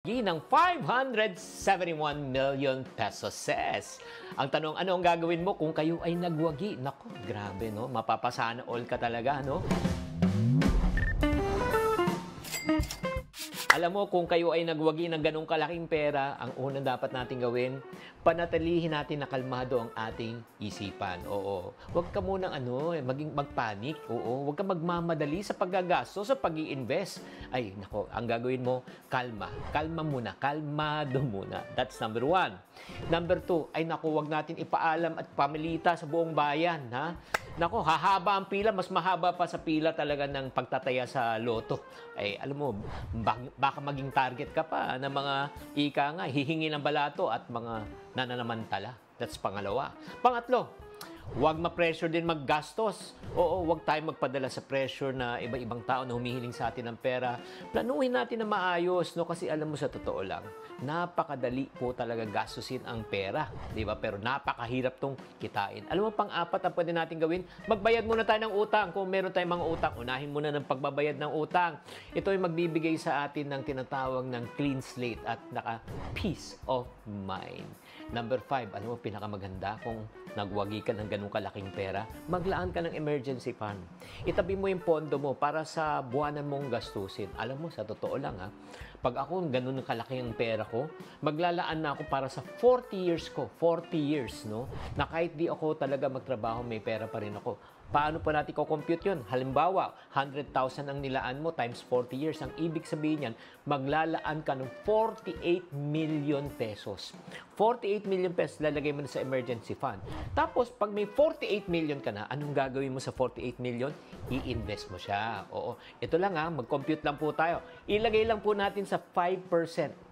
Ng 571 million pesos. Ang tanong, ano ang gagawin mo kung kayo ay nagwagi? Nako, grabe, no? Mapapasana all ka talaga, no? Alam mo, kung kayo ay nagwagi ng ganong kalaking pera, ang unang dapat natin gawin, panatilihin natin na kalmado ang ating isipan. Oo. Huwag ka munang magpanik. Oo. Huwag ka magmamadali sa paggagastos, sa pag-i-invest. Ay, nako, ang gagawin mo, kalma. Kalma muna. Kalmado muna. That's number 1. Number 2, ay nako, huwag natin ipaalam at pamilita sa buong bayan. Ha? Nako, hahaba ang pila. Mas mahaba pa sa pila talaga ng pagtataya sa loto. Ay, alam mo, baka maging target ka pa ng mga hihingi ng balato at mga nananamantala. That's pangalawa. Pangatlo, huwag ma-pressure din maggastos. Oo, huwag tayo magpadala sa pressure na iba-ibang tao na humihiling sa atin ng pera. Planuhin natin na maayos, no? Kasi alam mo, sa totoo lang, napakadali po talaga gastusin ang pera. Di ba? Pero napakahirap tong kitain. Alam mo, pang-apat ang pwede natin gawin, magbayad muna tayo ng utang. Kung meron tayong mga utang, unahin muna ng pagbabayad ng utang. Ito ay magbibigay sa atin ng tinatawag ng clean slate at peace of mind. Number 5, alam mo, pinakamaganda kung nagwagi ka ng ganung kalaking pera, maglaan ka ng emergency fund. Itabi mo yung pondo mo para sa buwanan mong gastusin. Alam mo, sa totoo lang pag ako ganun kalaki ang pera ko, maglalaan na ako para sa 40 years ko. 40 years, no? Na kahit di ako talaga magtrabaho, may pera pa rin ako. Paano pa natin ko-compute yun? Halimbawa, 100,000 ang nilaan mo times 40 years. Ang ibig sabihin yan, maglalaan ka ng 48 million pesos. 48 million pesos lalagay mo na sa emergency fund. Tapos, pag may 48 million ka na, anong gagawin mo sa 48 million? I-invest mo siya. Oo. Ito lang mag-compute lang po tayo. Ilagay lang po natin sa 5%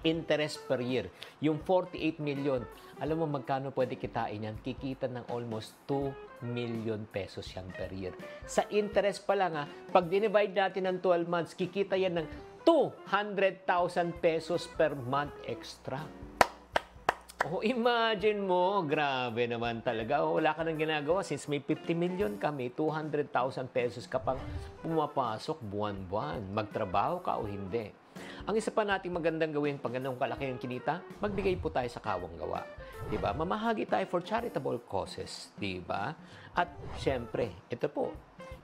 interest per year. Yung 48 million, alam mo magkano pwede kitain yan? Kikita ng almost 2 million pesos yan per year. Sa interest pa lang pag dinivide natin ng 12 months, kikita yan ng 200,000 pesos per month extra. Oh, imagine mo, grabe naman talaga. Wala ka nang ginagawa. Since may 50 million ka, may 200,000 pesos ka pang pumapasok buwan-buwan. Magtrabaho ka o hindi. Ang isa pa nating magandang gawin pag ganong kalaki ang kinita, magbigay po tayo sa kawang gawa. Diba? Mamahagi tayo for charitable causes. Diba? At syempre, ito po,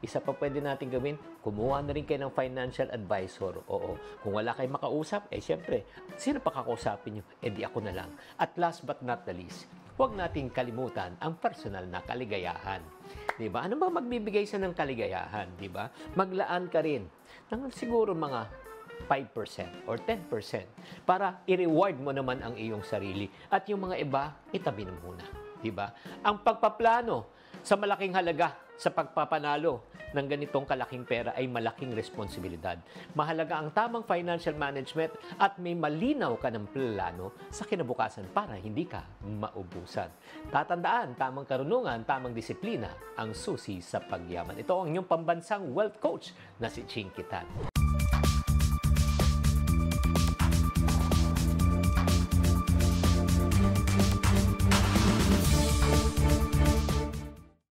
isa pa pwede natin gawin, kumuha na rin kayo ng financial advisor. Oo. Kung wala kayong makausap, syempre, sino pa kakausapin nyo? Di ako na lang. At last but not the least, huwag nating kalimutan ang personal na kaligayahan. Diba? Ano ba magbibigay sa ng kaligayahan? Diba? Maglaan ka rin ng siguro mga 5% or 10% para i-reward mo naman ang iyong sarili at yung mga iba, itabi na muna. Diba? Ang pagpaplano sa malaking halaga sa pagpapanalo ng ganitong kalaking pera ay malaking responsibilidad. Mahalaga ang tamang financial management at may malinaw ka ng plano sa kinabukasan para hindi ka maubusan. Tatandaan, tamang karunungan, tamang disiplina ang susi sa pagyaman. Ito ang inyong pambansang wealth coach na si Chinky Tan.